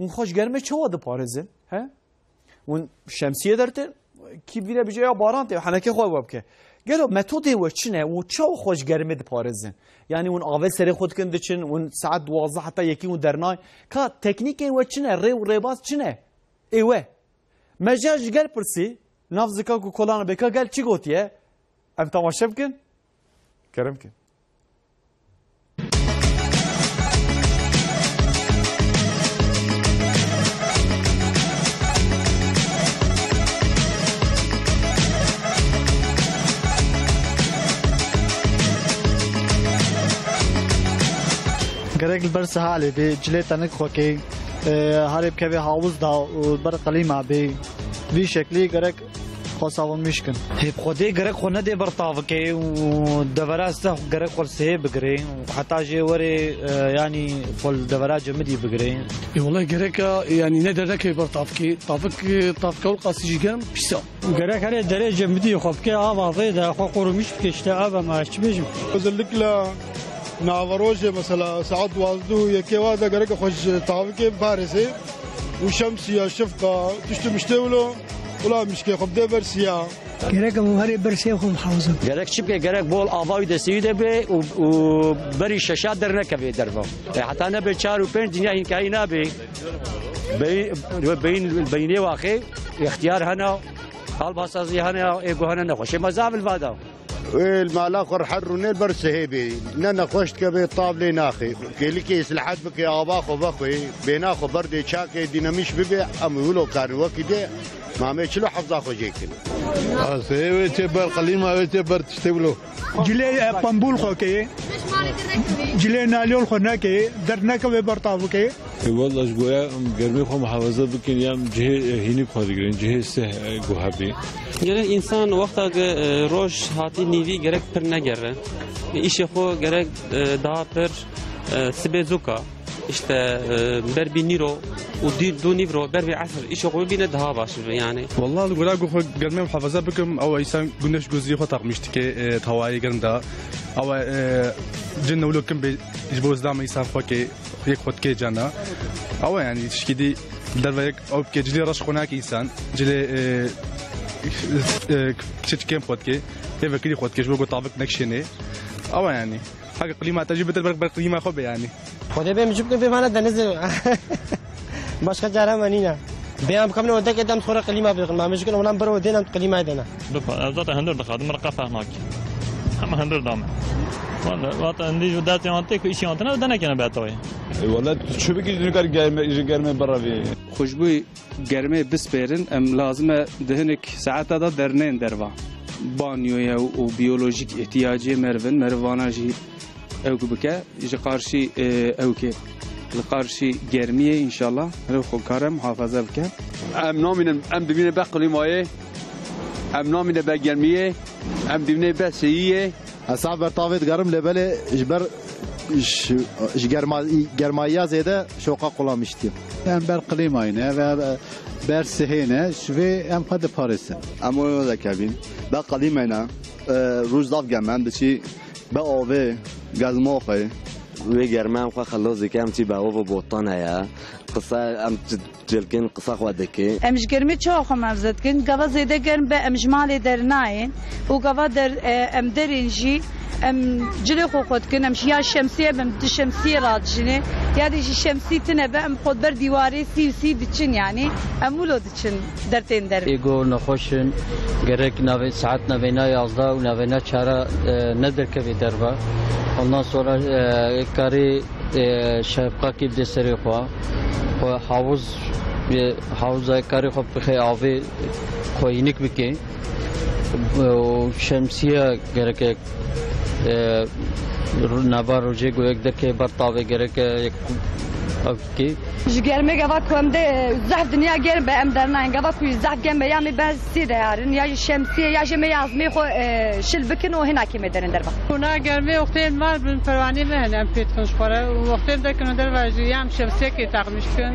اون خوش گرمه چه واد پارزن ها اون شمسیه درته کی بیره بجای باران ته حنکه خو وبکه گلو متد و چنه و چه خوش گرمه د پارزن یعنی اون اول سری خود کند چن اون ساعت 12 حتی یکی اون درنای کا تکنیک و چنه ری و ریباز چنه ایوه مجاج گل پرسی ناف زکا کو کولانه بکا گل چی گوتیه ام تماشا بکن کرم کن گرگ بر سهاله به جله تنک خوکی هرب که به حوض دا و بر قلیمه به وی شکلی گرگ خواستم میشکن. هیپ خودی گرگ خونه دی برتاف که و دوراسته گرگ خود سه بگری و حتی جوری یعنی فل دورات جمدی بگری. والله گرگ یعنی نداره که برتاف که طاف کول قاسی جگرم پیسا. گرگ هر دره جمدی خوب که آوازه ده خو قرمیش بکشته آب ما چی بیم. özellikle ناوروجه مثلا ساعات 12 یکی وادا گرگ خوش طاف بارسه وشمسية شفقة تشتمشتولو ولا مشكلة خب ده برسيا گرگ مهری برسیه خو محافظه گرگ چی بگه گرگ بول آوای دستیده به و بری ششات در نکبه درفا حتی نبه 4 و 5 دنیا این که نبه بینه واقع اختیار هنا حال باسازی هنا ایگو هنا نخوشه مزاب الفادا المالاخر حر ونيل برسهيبي نانا خوشت كبي طابلي ناخي كيلكي سلحات بك اباخو بخوي بيناخو بردي شاكي ديناميش ببي ام يقولوا كان وكده ما مشلو حفظا خو جيكن سيوي تبر قليما تبر تشتولو جله پمبول خو کې جله نالیول خو نه کې درنه کوي برتاو کې والله جویا گرمی خو محافظه بکن یم جه هینی خو دیگرین جه سه گوهبی گرگ انسان وقتا روش هاتی نیوی گرگ پر نگره ایش خو گرگ daha پر سبزوکا işte berbi niro ودو نيفرو بربي عصر ايش يقول بينا دها باش يعني والله الغلا خو گرمي محافظه بكم او انسان گنش گوزي خو تاقمشتكي تواي گرمدا او جن ولكم بيجبوز دام انسان خو كي يك خد كي جانا او يعني تشكيدي دربك او كي جلي رش خناك انسان جلي كم خد كي يفكري خد كي جو طابق نكشني او يعني حاجه قليمه تجربه البرق قليمه خو يعني خدا بهم جبنا بمعنى دنزل باش خجارة منينا بيام كمنا ودك قدام صورة قليمة بيقول ما مشكلة ولا برو دينا قليمة دنا ذات هندر دخل مرقفة هناك هم هندر دام وات عندي جودات يانتك إيش يانتنا ودنا كنا بعتوي والله شو بيجي نقدر گرمه برا بي خوشبوی گرمه بسپرن ام لازمه دهنک ساعت دا درنین دروا بانیویا و بیولوژیک احتیاجی مروانا جی او بکه جی قارشی او که لقارشی گرمیه انشالله رو خود کارم محافظه بکه ام نامینم ام ببینه بقلی مایه ام نامینه بگرمیه ام ببینه بسیه اصعب برطاوت گرم لبله اجبر گرمایی زیاده شوقا قلاmıştı. ام بر قلیماینه و بر سهینه شوی ام خود پاریسه اما اون ذکرین با قلیماینه روز داف گمن بچی با آوه گزماخه و گرمام خو خلاص کم تی با او بوطانه یا قصه ام جلکن قصه خو دکی امش گرمی چه خو مفزد کن گوا زیده گرم به امجمال در ناین و گوا در ام درینجی ام جلی خو خود کن امش یا شمسیه بم شمسیه راجنه یا دی شمسی تنه به ام خود بر دیواره سی دچن یعنی امولو دچن در تین در ایگو نخوشن گرک نوی ساعت نوینا 11 و نوینا 4 ندر که دربا ondan sonra kari şefka ki de seri xwa havuz kari xwa bixi avi xoyinik bike şemsiye gerek nava roje goyek derke bartave gerek ki جگرمه گواه کم ده زخ دنیا گرم به ام درنای گواه کوی زخ گرم به یامی باز سیده یارن یا شمسیه یا جمعه یازمی خو شل بکن و هنا کمی درن دربا. اونا گرمه وقتی ما بن پروانی مهنم پیت کنش پاره وقتی دکن در واجی یام شمسیه کی تقمیش کن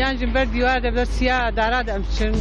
یان جنبر دیوار دبر سیاه دارد امچن.